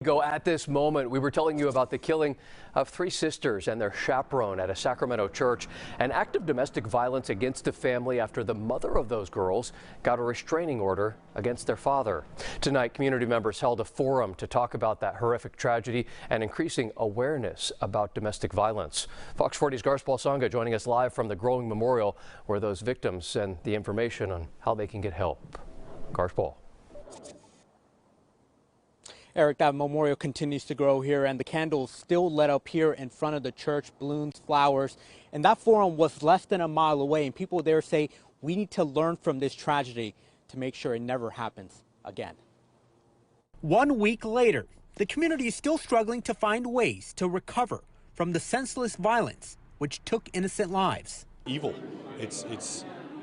At this moment, we were telling you about the killing of three sisters and their chaperone at a Sacramento church, an act of domestic violence against the family after the mother of those girls got a restraining order against their father. Tonight, community members held a forum to talk about that horrific tragedy and increasing awareness about domestic violence. Fox 40's Garshpal Sangha joining us live from the Growing Memorial, where those victims send the information on how they can get help. Garshpal. Eric, that memorial continues to grow here, and the candles still lit up here in front of the church, balloons, flowers. And that forum was less than a mile away, and people there say we need to learn from this tragedy to make sure it never happens again. 1 week later, the community is still struggling to find ways to recover from the senseless violence which took innocent lives. Evil.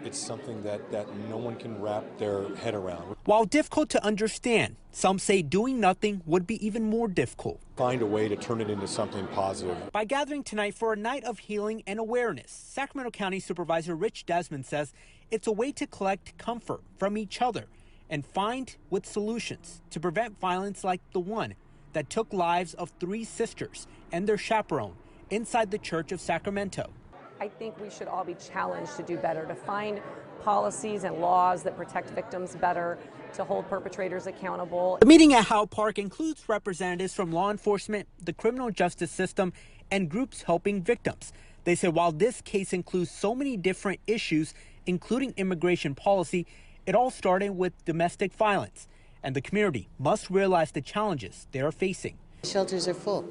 It's something that no one can wrap their head around. While difficult to understand, some say doing nothing would be even more difficult. Find a way to turn it into something positive. By gathering tonight for a night of healing and awareness, Sacramento County Supervisor Rich Desmond says it's a way to collect comfort from each other and find with solutions to prevent violence like the one that took lives of three sisters and their chaperone inside the Church of Sacramento. I think we should all be challenged to do better, to find policies and laws that protect victims better, to hold perpetrators accountable. The meeting at Howe Park includes representatives from law enforcement, the criminal justice system, and groups helping victims. They say while this case includes so many different issues, including immigration policy, it all started with domestic violence, and the community must realize the challenges they are facing. Shelters are full,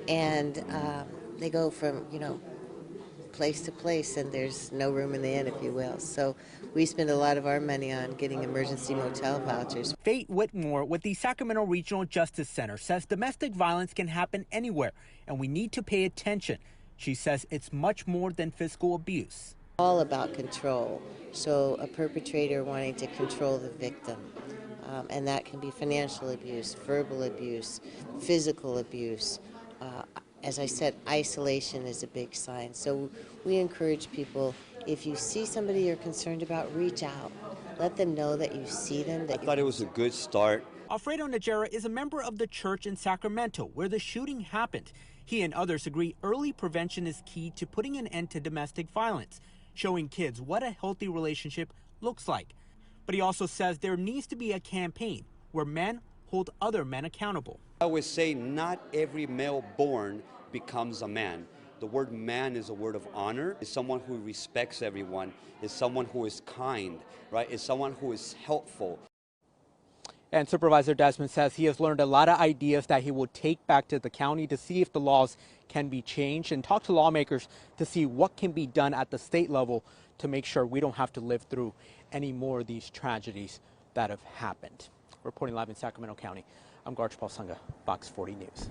and they go from, place to place, and there's no room in the inn, if you will. So we spend a lot of our money on getting emergency motel vouchers. Fate Whitmore with the Sacramento Regional Justice Center says domestic violence can happen anywhere, and we need to pay attention. She says it's much more than physical abuse. All about control. So a perpetrator wanting to control the victim, and that can be financial abuse, verbal abuse, physical abuse. As I said, isolation is a big sign. So we encourage people, if you see somebody you're concerned about, reach out. Let them know that you see them. I thought it was a good start. Alfredo Najera is a member of the church in Sacramento where the shooting happened. He and others agree early prevention is key to putting an end to domestic violence, showing kids what a healthy relationship looks like. But he also says there needs to be a campaign where men hold other men accountable. I always say not every male born becomes a man. The word man is a word of honor. It's someone who respects everyone. It's someone who is kind, right? It's someone who is helpful. And Supervisor Desmond says he has learned a lot of ideas that he will take back to the county to see if the laws can be changed and talk to lawmakers to see what can be done at the state level to make sure we don't have to live through any more of these tragedies that have happened. Reporting live in Sacramento County, I'm Garshpal Sangha, Fox 40 News.